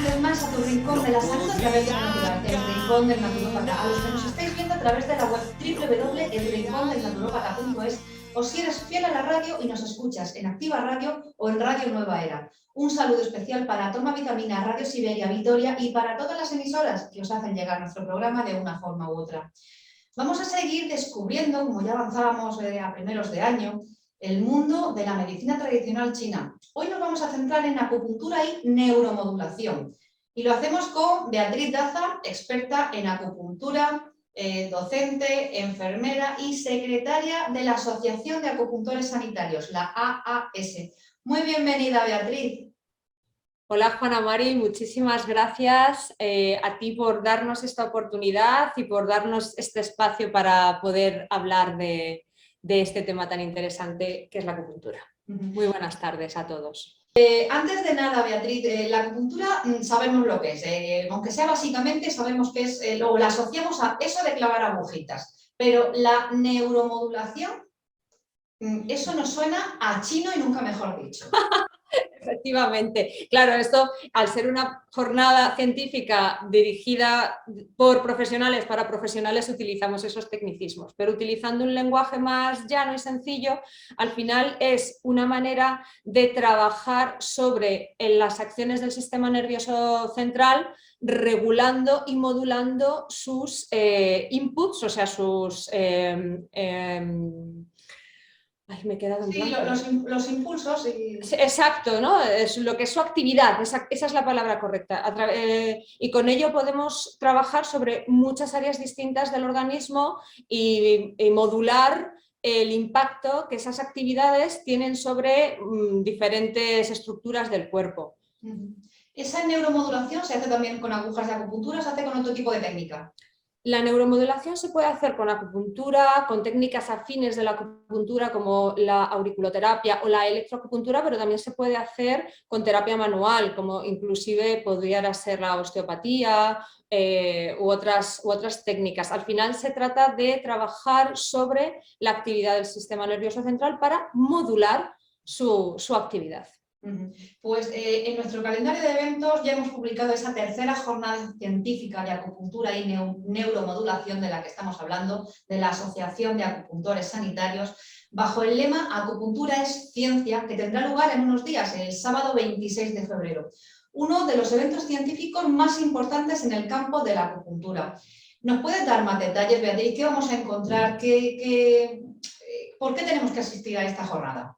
vez más a tu rincón de la salud a través de Natural, el rincón del naturópata. A los que nos estáis viendo a través de la web www.elrincondelnaturopata.es o si eres fiel a la radio y nos escuchas en Activa Radio o en Radio Nueva Era. Un saludo especial para Toma Vitamina, Radio Siberia, Vitoria y para todas las emisoras que os hacen llegar nuestro programa de una forma u otra. Vamos a seguir descubriendo, como ya avanzábamos a primeros de año, el mundo de la medicina tradicional china. Hoy nos vamos a centrar en acupuntura y neuromodulación. Y lo hacemos con Beatriz Daza, experta en acupuntura, docente, enfermera y secretaria de la Asociación de Acupuntores Sanitarios, la AAS. Muy bienvenida, Beatriz. Hola Juana Mari, muchísimas gracias a ti por darnos esta oportunidad y por darnos este espacio para poder hablar de este tema tan interesante que es la acupuntura. Muy buenas tardes a todos. Antes de nada, Beatriz, la acupuntura sabemos lo que es, aunque sea básicamente sabemos que es, luego la asociamos a eso de clavar agujitas, pero la neuromodulación, eso nos suena a chino y nunca mejor dicho. Efectivamente, claro, esto al ser una jornada científica dirigida por profesionales para profesionales utilizamos esos tecnicismos, pero utilizando un lenguaje más llano y sencillo, al final es una manera de trabajar sobre las acciones del sistema nervioso central, regulando y modulando sus inputs, o sea, sus... Ay, me he quedado en blanco. Sí, los impulsos. Exacto, ¿no? Es lo que es su actividad, esa es la palabra correcta. Y con ello podemos trabajar sobre muchas áreas distintas del organismo y modular el impacto que esas actividades tienen sobre diferentes estructuras del cuerpo. ¿Esa neuromodulación se hace también con agujas de acupuntura o se hace con otro tipo de técnica? La neuromodulación se puede hacer con acupuntura, con técnicas afines de la acupuntura como la auriculoterapia o la electroacupuntura, pero también se puede hacer con terapia manual, como inclusive podría ser la osteopatía u otras técnicas. Al final se trata de trabajar sobre la actividad del sistema nervioso central para modular su actividad. Pues en nuestro calendario de eventos ya hemos publicado esa tercera jornada científica de acupuntura y neuromodulación de la que estamos hablando, de la Asociación de Acupuntores Sanitarios, bajo el lema Acupuntura es ciencia, que tendrá lugar en unos días, el sábado 26 de febrero. Uno de los eventos científicos más importantes en el campo de la acupuntura. ¿Nos puedes dar más detalles, Beatriz? ¿Qué vamos a encontrar? ¿Por qué tenemos que asistir a esta jornada?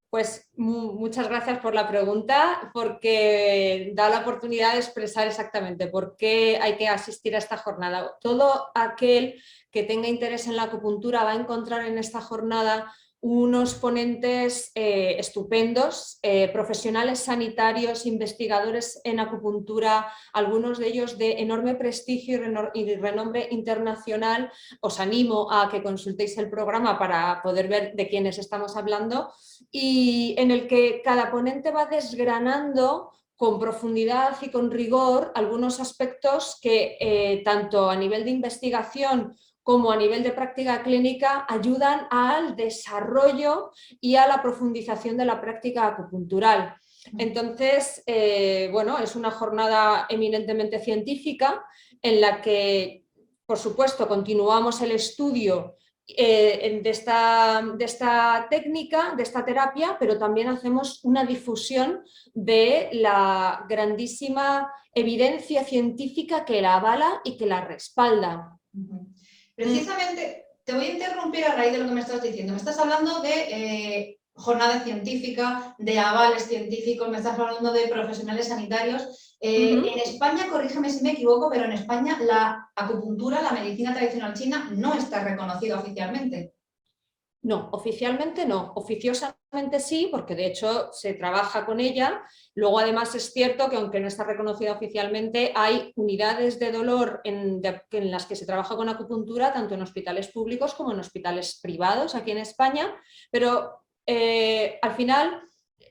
Pues muchas gracias por la pregunta, porque da la oportunidad de expresar exactamente por qué hay que asistir a esta jornada. Todo aquel que tenga interés en la acupuntura va a encontrar en esta jornada unos ponentes estupendos, profesionales sanitarios, investigadores en acupuntura, algunos de ellos de enorme prestigio y renombre internacional. Os animo a que consultéis el programa para poder ver de quiénes estamos hablando, y en el que cada ponente va desgranando con profundidad y con rigor algunos aspectos que tanto a nivel de investigación como a nivel de práctica clínica ayudan al desarrollo y a la profundización de la práctica acupuntural. Entonces, bueno, es una jornada eminentemente científica en la que, por supuesto, continuamos el estudio de esta técnica, de esta terapia, pero también hacemos una difusión de la grandísima evidencia científica que la avala y que la respalda. Precisamente, te voy a interrumpir a raíz de lo que me estás diciendo. Me estás hablando de jornada científica, de avales científicos, me estás hablando de profesionales sanitarios. En España, corrígeme si me equivoco, pero en España la acupuntura, la medicina tradicional china, no está reconocida oficialmente. No, oficialmente no, oficiosamente sí, porque de hecho se trabaja con ella. Luego además es cierto que aunque no está reconocida oficialmente, hay unidades de dolor en las que se trabaja con acupuntura, tanto en hospitales públicos como en hospitales privados aquí en España, pero al final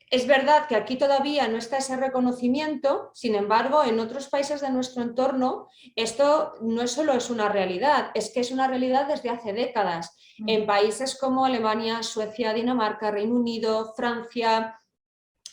es verdad que aquí todavía no está ese reconocimiento. Sin embargo, en otros países de nuestro entorno esto no solo es una realidad, es que es una realidad desde hace décadas. En países como Alemania, Suecia, Dinamarca, Reino Unido, Francia,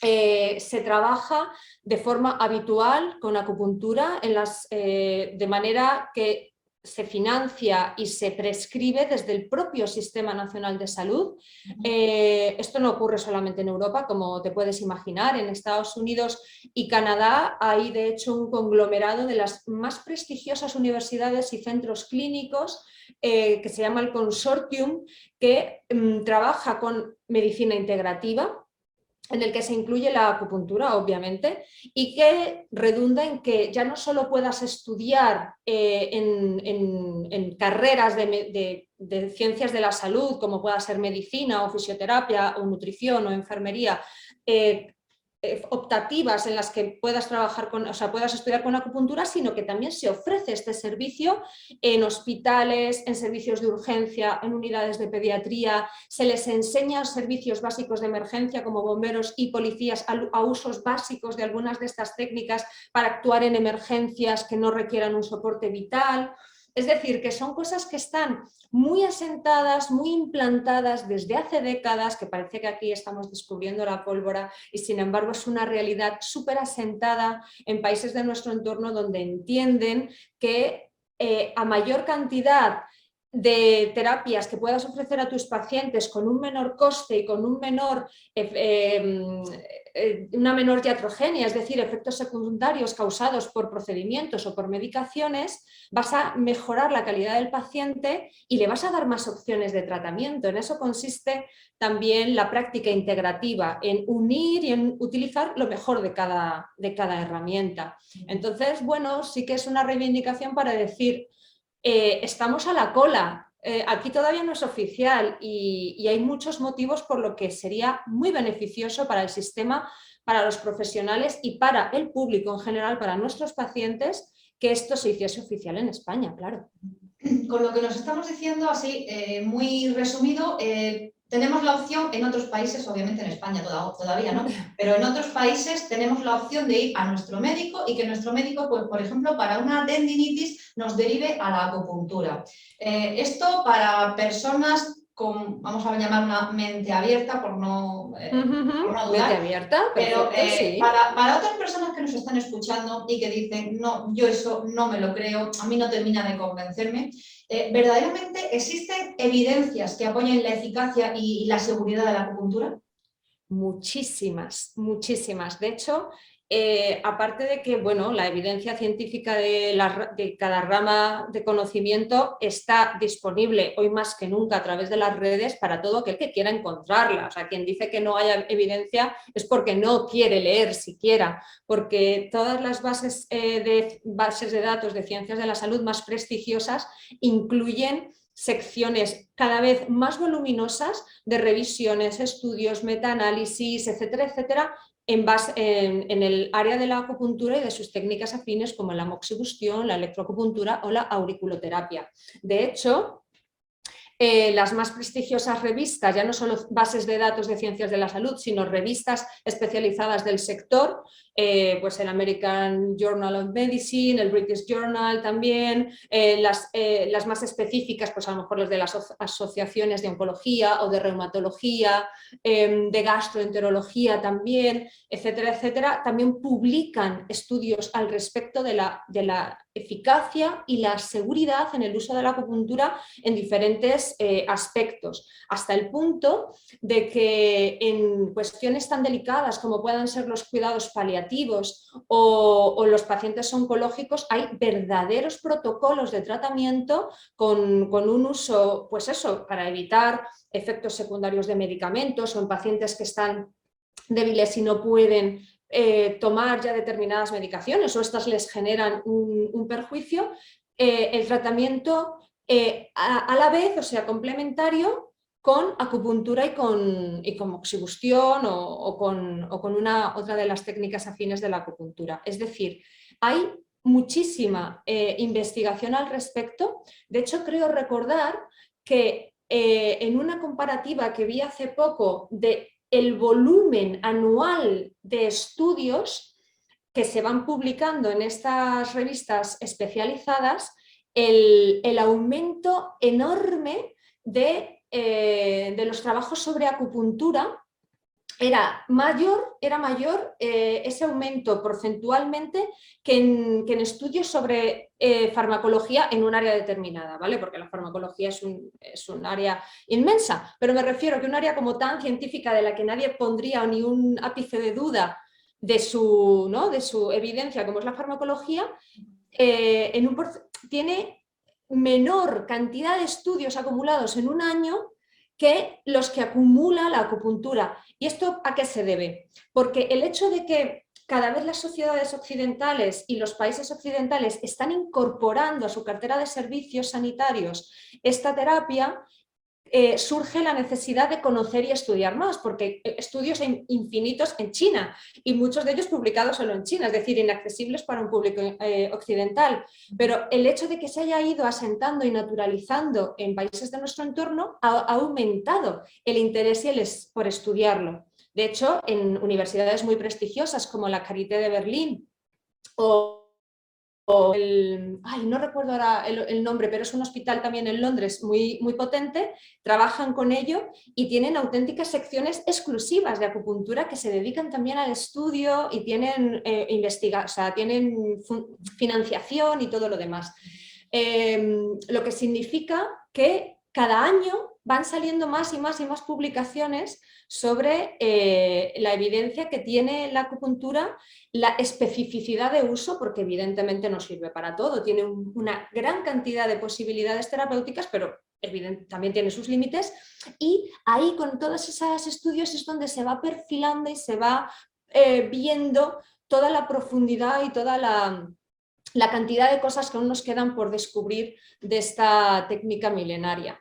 se trabaja de forma habitual con acupuntura de manera que se financia y se prescribe desde el propio Sistema Nacional de Salud. Esto no ocurre solamente en Europa, como te puedes imaginar. En Estados Unidos y Canadá hay de hecho un conglomerado de las más prestigiosas universidades y centros clínicos que se llama el Consortium, que trabaja con medicina integrativa, en el que se incluye la acupuntura, obviamente, y que redunda en que ya no solo puedas estudiar en carreras de ciencias de la salud, como pueda ser medicina o fisioterapia o nutrición o enfermería, optativas en las que puedas trabajar puedas estudiar con acupuntura, sino que también se ofrece este servicio en hospitales, en servicios de urgencia, en unidades de pediatría. Se les enseña servicios básicos de emergencia como bomberos y policías a usos básicos de algunas de estas técnicas para actuar en emergencias que no requieran un soporte vital. Es decir, que son cosas que están muy asentadas, muy implantadas desde hace décadas, que parece que aquí estamos descubriendo la pólvora, y sin embargo es una realidad súper asentada en países de nuestro entorno donde entienden que a mayor cantidad de terapias que puedas ofrecer a tus pacientes con un menor coste y con una menor iatrogenia, es decir, efectos secundarios causados por procedimientos o por medicaciones, vas a mejorar la calidad del paciente y le vas a dar más opciones de tratamiento. En eso consiste también la práctica integrativa, en unir y en utilizar lo mejor de cada herramienta. Entonces, bueno, sí que es una reivindicación para decir, estamos a la cola. Aquí todavía no es oficial y hay muchos motivos por lo que sería muy beneficioso para el sistema, para los profesionales y para el público en general, para nuestros pacientes, que esto se hiciese oficial en España, claro. Con lo que nos estamos diciendo, así muy resumido, tenemos la opción en otros países, obviamente en España todavía no, pero en otros países tenemos la opción de ir a nuestro médico y que nuestro médico, pues, por ejemplo, para una tendinitis nos derive a la acupuntura. Esto para personas con, vamos a llamar una mente abierta por no dudar. Mente abierta, Pero perfecto, sí. para otras personas que nos están escuchando y que dicen, no, yo eso no me lo creo, a mí no termina de convencerme, ¿verdaderamente existen evidencias que apoyen la eficacia y la seguridad de la acupuntura? Muchísimas, muchísimas. De hecho, aparte de que bueno, la evidencia científica de cada rama de conocimiento está disponible hoy más que nunca a través de las redes para todo aquel que quiera encontrarla. O sea, quien dice que no haya evidencia es porque no quiere leer siquiera, porque todas las bases de datos de ciencias de la salud más prestigiosas incluyen secciones cada vez más voluminosas de revisiones, estudios, metaanálisis, etcétera, etcétera, en el área de la acupuntura y de sus técnicas afines como la moxibustión, la electroacupuntura o la auriculoterapia. De hecho, las más prestigiosas revistas, ya no solo bases de datos de ciencias de la salud, sino revistas especializadas del sector, pues el American Journal of Medicine, el British Journal también, las más específicas, pues a lo mejor las de las asociaciones de oncología o de reumatología, de gastroenterología también, etcétera, etcétera, también publican estudios al respecto de la eficacia y la seguridad en el uso de la acupuntura en diferentes aspectos, hasta el punto de que en cuestiones tan delicadas como puedan ser los cuidados paliativos o los pacientes oncológicos, hay verdaderos protocolos de tratamiento con un uso, pues eso, para evitar efectos secundarios de medicamentos o en pacientes que están débiles y no pueden tomar ya determinadas medicaciones o estas les generan un perjuicio, el tratamiento a la vez, o sea, complementario con acupuntura y con moxibustión o con otra de las técnicas afines de la acupuntura. Es decir, hay muchísima investigación al respecto. De hecho, creo recordar que en una comparativa que vi hace poco de el volumen anual de estudios que se van publicando en estas revistas especializadas, el aumento enorme de los trabajos sobre acupuntura era mayor ese aumento porcentualmente que en estudios sobre farmacología en un área determinada, ¿vale? Porque la farmacología es un área inmensa, pero me refiero a que un área como tan científica de la que nadie pondría ni un ápice de duda de su, ¿no?, de su evidencia como es la farmacología, tiene menor cantidad de estudios acumulados en un año que los que acumula la acupuntura. ¿Y esto a qué se debe? Porque el hecho de que cada vez las sociedades occidentales y los países occidentales están incorporando a su cartera de servicios sanitarios esta terapia, surge la necesidad de conocer y estudiar más, porque estudios infinitos en China y muchos de ellos publicados solo en China, es decir, inaccesibles para un público occidental. Pero el hecho de que se haya ido asentando y naturalizando en países de nuestro entorno ha aumentado el interés por estudiarlo. De hecho, en universidades muy prestigiosas como la Charité de Berlín no recuerdo ahora el nombre, pero es un hospital también en Londres muy, muy potente, trabajan con ello y tienen auténticas secciones exclusivas de acupuntura que se dedican también al estudio y tienen, o sea, tienen financiación y todo lo demás. Lo que significa que cada año van saliendo más y más y más publicaciones sobre la evidencia que tiene la acupuntura, la especificidad de uso, porque evidentemente no sirve para todo, tiene una gran cantidad de posibilidades terapéuticas, pero también tiene sus límites, y ahí con todos esos estudios es donde se va perfilando y se va viendo toda la profundidad y toda la cantidad de cosas que aún nos quedan por descubrir de esta técnica milenaria.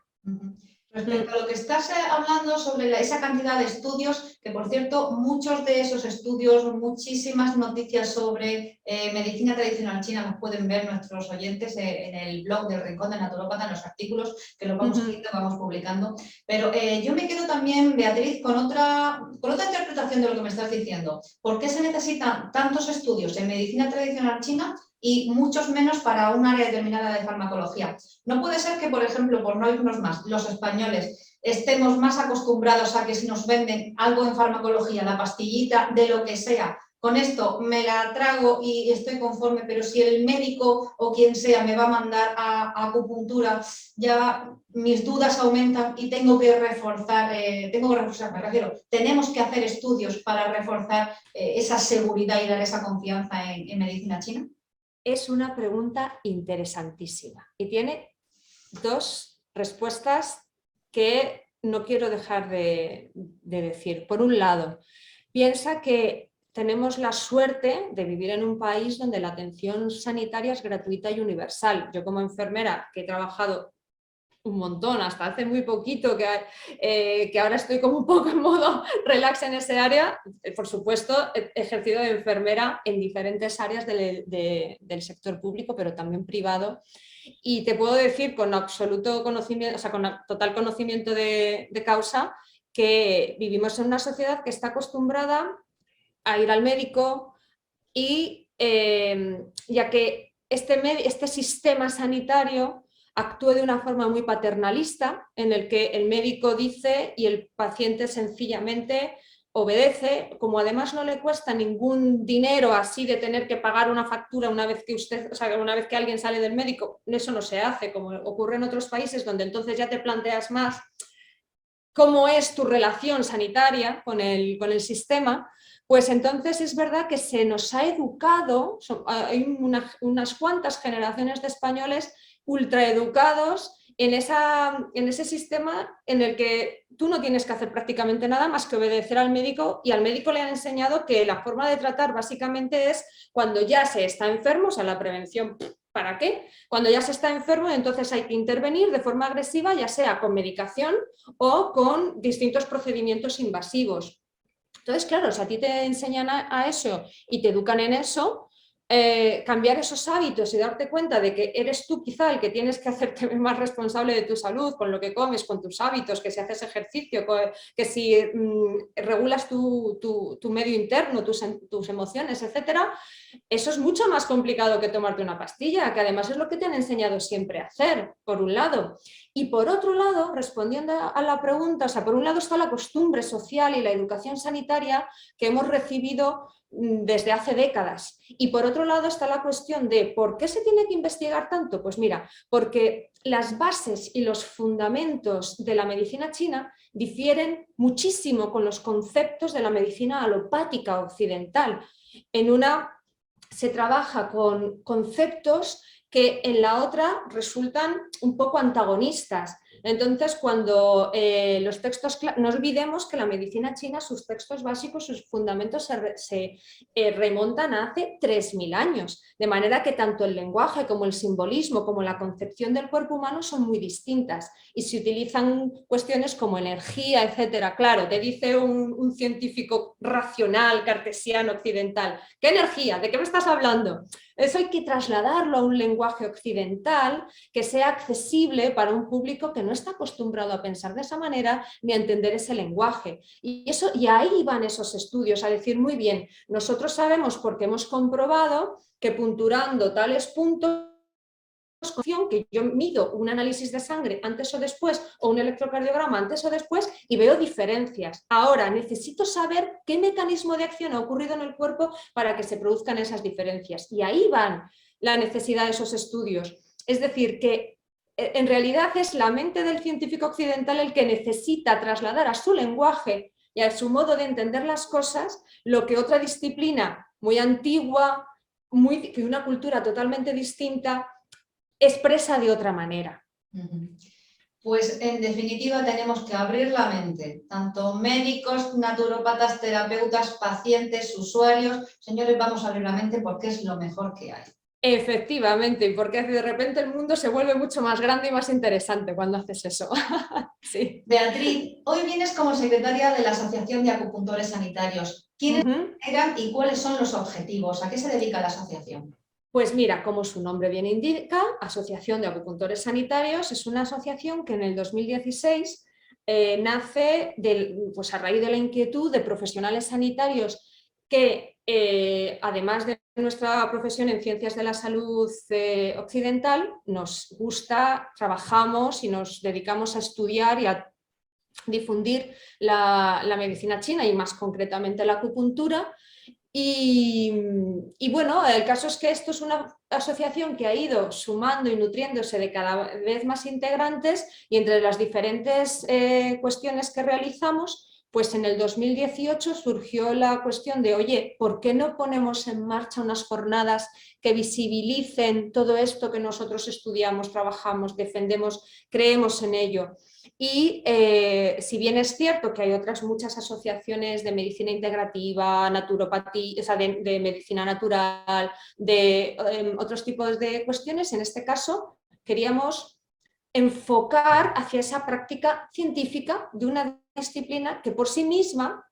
Respecto a lo que estás hablando sobre esa cantidad de estudios, que por cierto, muchos de esos estudios, muchísimas noticias sobre medicina tradicional china nos pueden ver nuestros oyentes en el blog del Rincón de Naturópata, en los artículos que los vamos siguiendo, vamos publicando. Pero yo me quedo también, Beatriz, con otra interpretación de lo que me estás diciendo. ¿Por qué se necesitan tantos estudios en medicina tradicional china y muchos menos para un área determinada de farmacología? No puede ser que, por ejemplo, por no irnos más, los españoles estemos más acostumbrados a que si nos venden algo en farmacología, la pastillita, de lo que sea, con esto me la trago y estoy conforme, pero si el médico o quien sea me va a mandar a acupuntura, ya mis dudas aumentan y tengo que reforzar, me refiero, tenemos que hacer estudios para reforzar esa seguridad y dar esa confianza en medicina china. Es una pregunta interesantísima y tiene dos respuestas que no quiero dejar de decir. Por un lado, piensa que tenemos la suerte de vivir en un país donde la atención sanitaria es gratuita y universal. Yo como enfermera, que he trabajado un montón, hasta hace muy poquito, que ahora estoy como un poco en modo relax en ese área, por supuesto he ejercido de enfermera en diferentes áreas del sector público, pero también privado, y te puedo decir con absoluto conocimiento, o sea, con total conocimiento de causa, que vivimos en una sociedad que está acostumbrada a ir al médico y ya que este sistema sanitario actúa de una forma muy paternalista, en el que el médico dice y el paciente sencillamente obedece, como además no le cuesta ningún dinero así de tener que pagar una factura una vez que una vez que alguien sale del médico, eso no se hace, como ocurre en otros países donde entonces ya te planteas más cómo es tu relación sanitaria con el sistema. Pues entonces es verdad que se nos ha educado, hay unas cuantas generaciones de españoles ultraeducados en ese sistema en el que tú no tienes que hacer prácticamente nada más que obedecer al médico, y al médico le han enseñado que la forma de tratar básicamente es cuando ya se está enfermo, o sea, la prevención, ¿para qué? Cuando ya se está enfermo, entonces hay que intervenir de forma agresiva, ya sea con medicación o con distintos procedimientos invasivos. Entonces, claro, si a ti te enseñan a eso y te educan en eso, cambiar esos hábitos y darte cuenta de que eres tú quizá el que tienes que hacerte más responsable de tu salud, con lo que comes, con tus hábitos, que si haces ejercicio, que si regulas tu medio interno, tus emociones, etcétera, eso es mucho más complicado que tomarte una pastilla, que además es lo que te han enseñado siempre a hacer, por un lado. Y por otro lado, respondiendo a la pregunta, o sea, por un lado está la costumbre social y la educación sanitaria que hemos recibido desde hace décadas. Y por otro lado está la cuestión de ¿por qué se tiene que investigar tanto? Pues mira, porque las bases y los fundamentos de la medicina china difieren muchísimo con los conceptos de la medicina alopática occidental. En una se trabaja con conceptos que en la otra resultan un poco antagonistas. Entonces, cuando los textos, no olvidemos que la medicina china, sus textos básicos, sus fundamentos se remontan a hace 3000 años, de manera que tanto el lenguaje como el simbolismo, como la concepción del cuerpo humano son muy distintas y se utilizan cuestiones como energía, etcétera. Claro, te dice un científico racional, cartesiano, occidental, ¿qué energía? ¿De qué me estás hablando? Eso hay que trasladarlo a un lenguaje occidental que sea accesible para un público que no está acostumbrado a pensar de esa manera ni a entender ese lenguaje. Y ahí van esos estudios, a decir, muy bien, nosotros sabemos porque hemos comprobado que punturando tales puntos, que yo mido un análisis de sangre antes o después o un electrocardiograma antes o después y veo diferencias. Ahora necesito saber qué mecanismo de acción ha ocurrido en el cuerpo para que se produzcan esas diferencias. Y ahí van la necesidad de esos estudios. Es decir, que en realidad es la mente del científico occidental el que necesita trasladar a su lenguaje y a su modo de entender las cosas lo que otra disciplina muy antigua, de una cultura totalmente distinta, expresa de otra manera. Pues en definitiva tenemos que abrir la mente, tanto médicos, naturópatas, terapeutas, pacientes, usuarios. Señores, vamos a abrir la mente porque es lo mejor que hay. Efectivamente, porque de repente el mundo se vuelve mucho más grande y más interesante cuando haces eso. Sí. Beatriz, hoy vienes como secretaria de la Asociación de Acupuntores Sanitarios. ¿Quiénes eran y cuáles son los objetivos? ¿A qué se dedica la asociación? Pues mira, como su nombre bien indica, Asociación de Acupuntores Sanitarios es una asociación que en el 2016 nace pues a raíz de la inquietud de profesionales sanitarios que, además de nuestra profesión en ciencias de la salud occidental, nos gusta, trabajamos y nos dedicamos a estudiar y a difundir la medicina china y más concretamente la acupuntura. Y bueno, el caso es que esto es una asociación que ha ido sumando y nutriéndose de cada vez más integrantes y entre las diferentes cuestiones que realizamos, pues en el 2018 surgió la cuestión de, oye, ¿por qué no ponemos en marcha unas jornadas que visibilicen todo esto que nosotros estudiamos, trabajamos, defendemos, creemos en ello? Y si bien es cierto que hay otras muchas asociaciones de medicina integrativa, naturopatía, o sea, de medicina natural, de otros tipos de cuestiones, en este caso queríamos enfocar hacia esa práctica científica de una disciplina que por sí misma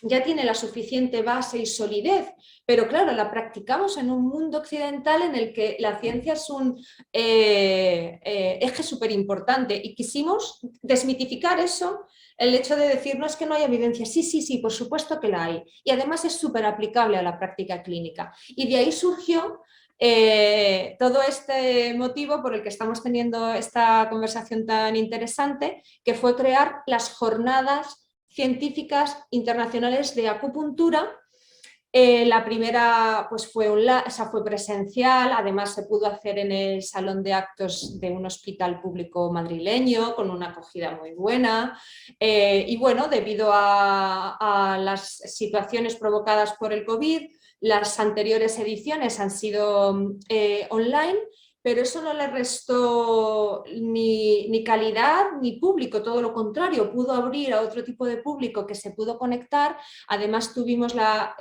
ya tiene la suficiente base y solidez, pero claro, la practicamos en un mundo occidental en el que la ciencia es un eje súper importante y quisimos desmitificar eso, el hecho de decir no es que no hay evidencia, sí, sí, sí, por supuesto que la hay y además es súper aplicable a la práctica clínica y de ahí surgió todo este motivo por el que estamos teniendo esta conversación tan interesante, que fue crear las jornadas científicas internacionales de acupuntura. La primera pues fue presencial, además se pudo hacer en el salón de actos de un hospital público madrileño con una acogida muy buena y bueno, debido a las situaciones provocadas por el COVID, las anteriores ediciones han sido online, pero eso no le restó ni calidad ni público, todo lo contrario, pudo abrir a otro tipo de público que se pudo conectar. Además tuvimos la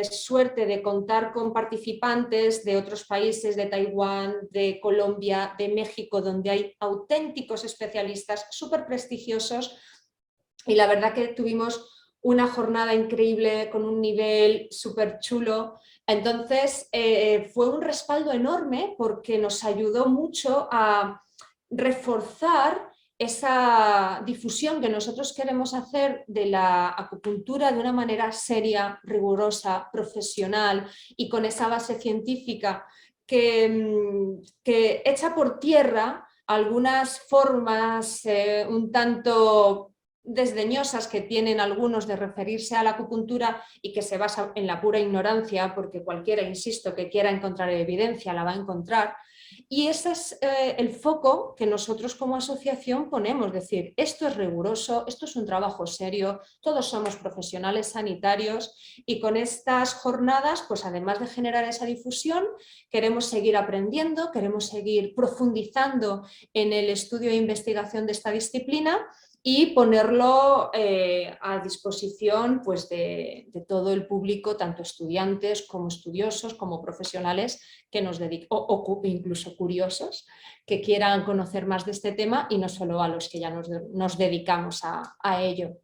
suerte de contar con participantes de otros países, de Taiwán, de Colombia, de México, donde hay auténticos especialistas súper prestigiosos y la verdad que tuvimos una jornada increíble con un nivel súper chulo. Entonces fue un respaldo enorme porque nos ayudó mucho a reforzar esa difusión que nosotros queremos hacer de la acupuntura de una manera seria, rigurosa, profesional y con esa base científica que echa por tierra algunas formas un tanto desdeñosas que tienen algunos de referirse a la acupuntura y que se basa en la pura ignorancia, porque cualquiera, insisto, que quiera encontrar evidencia la va a encontrar. Y ese es el foco que nosotros como asociación ponemos, es decir, esto es riguroso, esto es un trabajo serio, todos somos profesionales sanitarios y con estas jornadas, pues además de generar esa difusión, queremos seguir aprendiendo, queremos seguir profundizando en el estudio e investigación de esta disciplina y ponerlo a disposición pues, de todo el público, tanto estudiantes como estudiosos, como profesionales que nos o incluso curiosos que quieran conocer más de este tema y no solo a los que ya nos dedicamos a ello.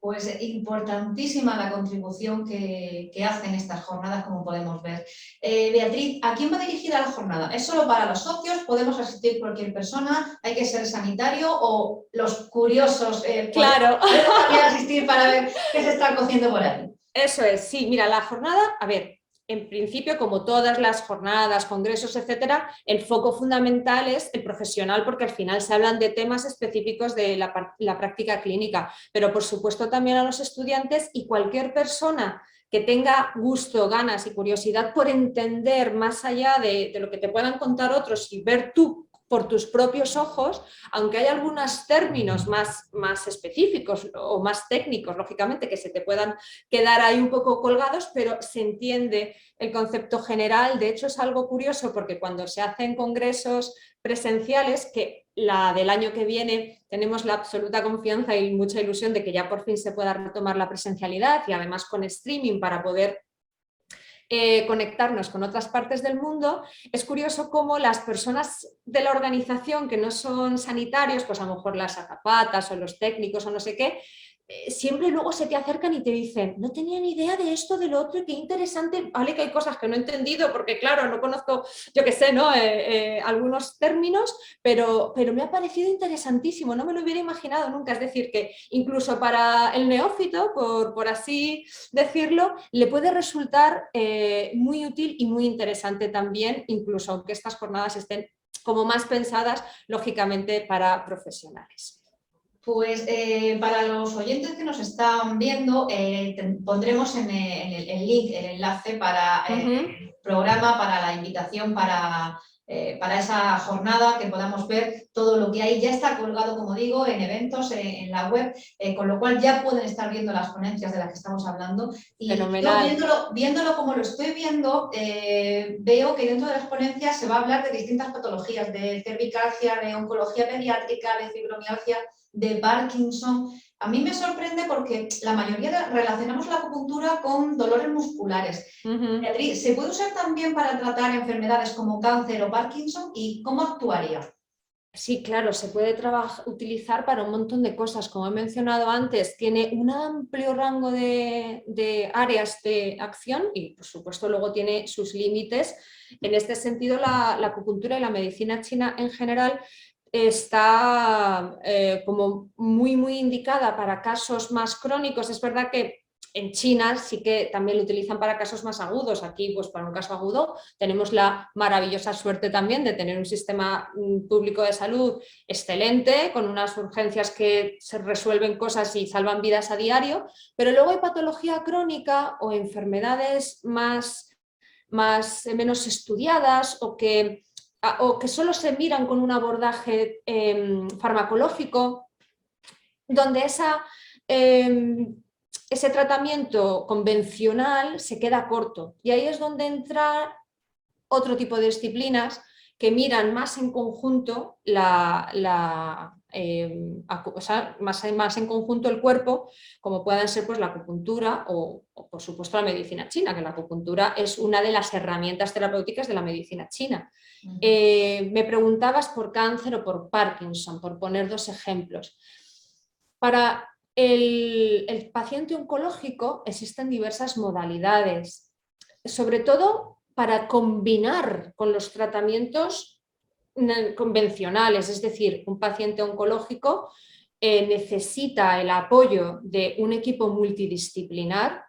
Pues importantísima la contribución que hacen estas jornadas, como podemos ver. Beatriz, ¿a quién va dirigida la jornada? ¿Es solo para los socios? ¿Podemos asistir cualquier persona? ¿Hay que ser sanitario? ¿O los curiosos claro. pueden también asistir para ver qué se está cociendo por ahí? Eso es, sí. Mira, la jornada, a ver, en principio, como todas las jornadas, congresos, etcétera, el foco fundamental es el profesional, porque al final se hablan de temas específicos de la práctica clínica, pero por supuesto también a los estudiantes y cualquier persona que tenga gusto, ganas y curiosidad por entender más allá de lo que te puedan contar otros y ver tú por tus propios ojos, aunque hay algunos términos más específicos o más técnicos, lógicamente, que se te puedan quedar ahí un poco colgados, pero se entiende el concepto general. De hecho, es algo curioso porque cuando se hacen congresos presenciales, que la del año que viene tenemos la absoluta confianza y mucha ilusión de que ya por fin se pueda retomar la presencialidad y además con streaming para poder conectarnos con otras partes del mundo, es curioso cómo las personas de la organización que no son sanitarios, pues a lo mejor las azafatas o los técnicos o no sé qué, siempre luego se te acercan y te dicen, no tenía ni idea de esto, del otro, qué interesante, vale que hay cosas que no he entendido porque claro, no conozco, yo qué sé, ¿no? Algunos términos, pero me ha parecido interesantísimo, no me lo hubiera imaginado nunca, es decir, que incluso para el neófito, por así decirlo, le puede resultar muy útil y muy interesante también, incluso aunque estas jornadas estén como más pensadas, lógicamente, para profesionales. Pues para los oyentes que nos están viendo, pondremos en el link, el enlace para el programa, para la invitación, para esa jornada, que podamos ver todo lo que hay. Ya está colgado, como digo, en eventos, en la web, con lo cual ya pueden estar viendo las ponencias de las que estamos hablando. Y fenomenal. yo viéndolo como lo estoy viendo, veo que dentro de las ponencias se va a hablar de distintas patologías, de cervicalgia, de oncología pediátrica, de fibromialgia, de Parkinson. A mí me sorprende porque la mayoría relacionamos la acupuntura con dolores musculares. Beatriz, ¿se puede usar también para tratar enfermedades como cáncer o Parkinson? ¿Y cómo actuaría? Sí, claro, se puede utilizar para un montón de cosas. Como he mencionado antes, tiene un amplio rango de áreas de acción y, por supuesto, luego tiene sus límites. En este sentido, la acupuntura y la medicina china en general está como muy indicada para casos más crónicos. Es verdad que en China sí que también lo utilizan para casos más agudos. Aquí, pues para un caso agudo, tenemos la maravillosa suerte también de tener un sistema público de salud excelente, con unas urgencias que se resuelven cosas y salvan vidas a diario, pero luego hay patología crónica o enfermedades menos estudiadas o que solo se miran con un abordaje farmacológico, donde ese tratamiento convencional se queda corto. Y ahí es donde entra otro tipo de disciplinas que miran más en conjunto más en conjunto el cuerpo, como puedan ser pues, la acupuntura o, por supuesto, la medicina china, que la acupuntura es una de las herramientas terapéuticas de la medicina china. Me preguntabas por cáncer o por Parkinson, por poner dos ejemplos. Para el paciente oncológico existen diversas modalidades, sobre todo para combinar con los tratamientos convencionales, es decir, un paciente oncológico necesita el apoyo de un equipo multidisciplinar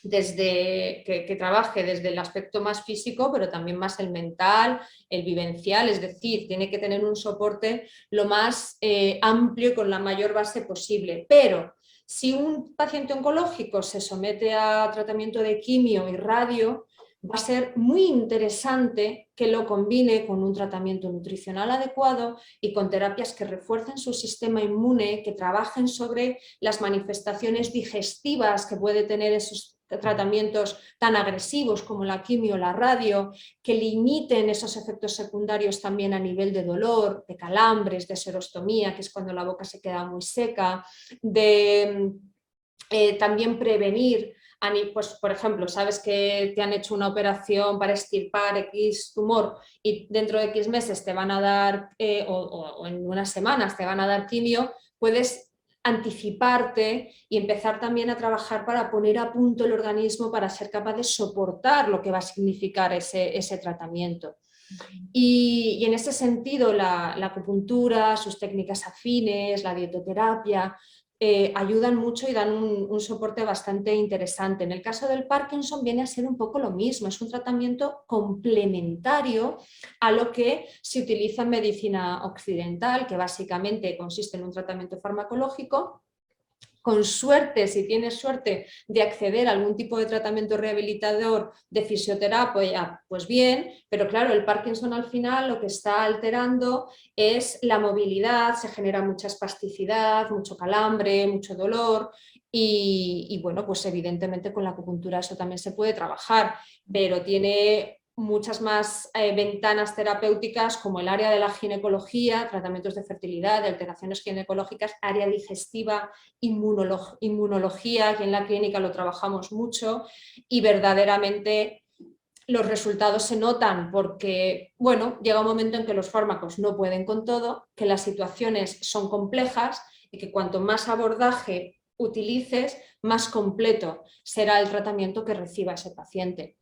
que trabaje desde el aspecto más físico, pero también más el mental, el vivencial, es decir, tiene que tener un soporte lo más amplio y con la mayor base posible. Pero si un paciente oncológico se somete a tratamiento de quimio y radio, va a ser muy interesante que lo combine con un tratamiento nutricional adecuado y con terapias que refuercen su sistema inmune, que trabajen sobre las manifestaciones digestivas que puede tener esos tratamientos tan agresivos como la quimio o la radio, que limiten esos efectos secundarios también a nivel de dolor, de calambres, de serostomía, que es cuando la boca se queda muy seca, de también prevenir. Pues, por ejemplo, sabes que te han hecho una operación para extirpar X tumor y dentro de X meses te van a dar, o en unas semanas te van a dar quimio, puedes anticiparte y empezar también a trabajar para poner a punto el organismo para ser capaz de soportar lo que va a significar ese tratamiento. Y en ese sentido, la acupuntura, sus técnicas afines, la dietoterapia, ayudan mucho y dan un soporte bastante interesante. En el caso del Parkinson viene a ser un poco lo mismo, es un tratamiento complementario a lo que se utiliza en medicina occidental, que básicamente consiste en un tratamiento farmacológico. Con suerte, si tienes suerte de acceder a algún tipo de tratamiento rehabilitador de fisioterapia, pues bien, pero claro, el Parkinson al final lo que está alterando es la movilidad, se genera mucha espasticidad, mucho calambre, mucho dolor y bueno, pues evidentemente con la acupuntura eso también se puede trabajar, pero tiene muchas más ventanas terapéuticas como el área de la ginecología, tratamientos de fertilidad, de alteraciones ginecológicas, área digestiva, inmunología, que en la clínica lo trabajamos mucho y verdaderamente los resultados se notan porque, bueno, llega un momento en que los fármacos no pueden con todo, que las situaciones son complejas y que cuanto más abordaje utilices, más completo será el tratamiento que reciba ese paciente.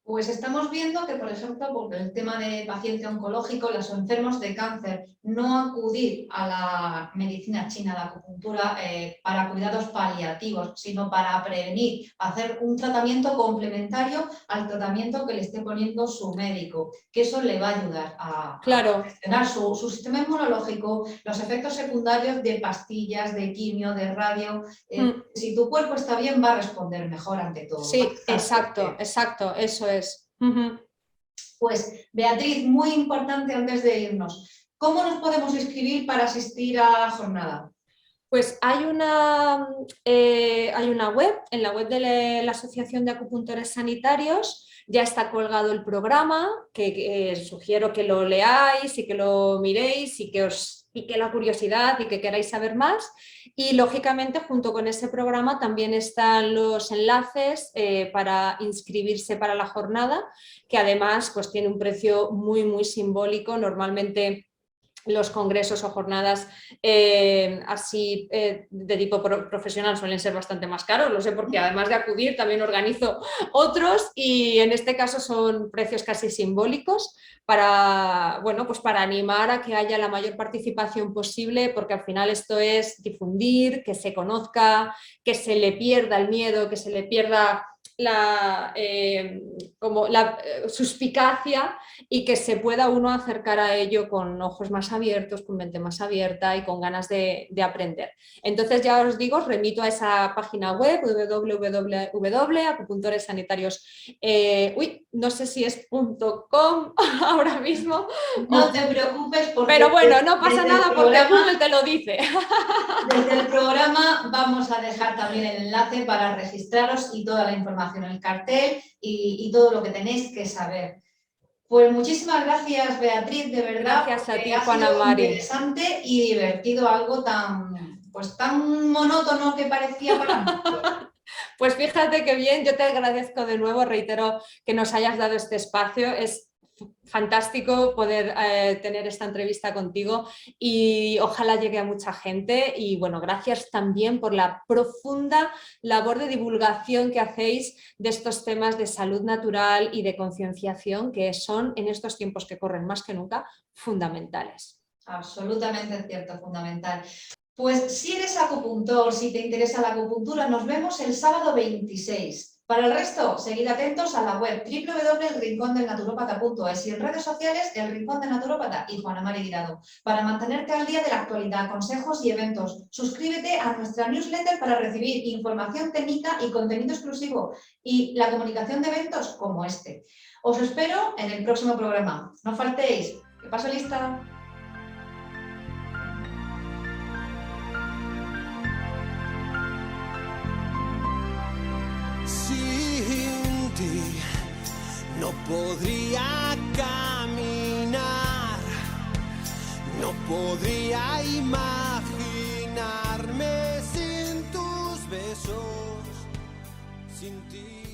Pues estamos viendo que, por ejemplo, por el tema de paciente oncológico, los enfermos de cáncer, no acudir a la medicina china de acupuntura para cuidados paliativos, sino para prevenir, hacer un tratamiento complementario al tratamiento que le esté poniendo su médico, que eso le va a ayudar a gestionar su sistema inmunológico, los efectos secundarios de pastillas, de quimio, de radio. Si tu cuerpo está bien, va a responder mejor ante todo. Sí, exacto, exacto, eso es. Pues, Beatriz, muy importante antes de irnos, ¿cómo nos podemos inscribir para asistir a la jornada? Pues hay una web, en la web de la Asociación de Acupuntores Sanitarios ya está colgado el programa, que sugiero que lo leáis y que lo miréis y que os pique la curiosidad y que queráis saber más. Y lógicamente junto con ese programa también están los enlaces para inscribirse para la jornada, que además pues tiene un precio muy, muy simbólico. Normalmente los congresos o jornadas así de tipo profesional suelen ser bastante más caros, lo sé porque además de acudir también organizo otros y en este caso son precios casi simbólicos para, bueno, pues para animar a que haya la mayor participación posible, porque al final esto es difundir, que se conozca, que se le pierda el miedo, que se le pierda la suspicacia y que se pueda uno acercar a ello con ojos más abiertos, con mente más abierta y con ganas de aprender. Entonces ya os digo, os remito a esa página web www.acupuntoressanitarios, no sé si es .com ahora mismo. No te preocupes porque... Pero bueno, no pasa nada porque Google te lo dice. Desde el programa vamos a dejar también el enlace para registraros y toda la información, el cartel y todo lo que tenéis que saber. Pues muchísimas gracias, Beatriz, de verdad. Gracias a ti, ha Juana sido Mari. Interesante y divertido, algo tan monótono que parecía para mí. Pues fíjate qué bien, yo te agradezco de nuevo, reitero que nos hayas dado este espacio, es fantástico poder tener esta entrevista contigo y ojalá llegue a mucha gente. Y bueno, gracias también por la profunda labor de divulgación que hacéis de estos temas de salud natural y de concienciación, que son en estos tiempos que corren más que nunca fundamentales. Absolutamente cierto, fundamental. Pues si eres acupuntor, si te interesa la acupuntura, nos vemos el sábado 26. Para el resto, seguid atentos a la web www.elrincondelnaturópata.es y en redes sociales El Rincón del Naturópata y Juana Mari Guirado, para mantenerte al día de la actualidad, consejos y eventos. Suscríbete a nuestra newsletter para recibir información técnica y contenido exclusivo y la comunicación de eventos como este. Os espero en el próximo programa. No faltéis. ¡Que paso lista! Sin ti no podría caminar, no podría imaginarme sin tus besos, sin ti.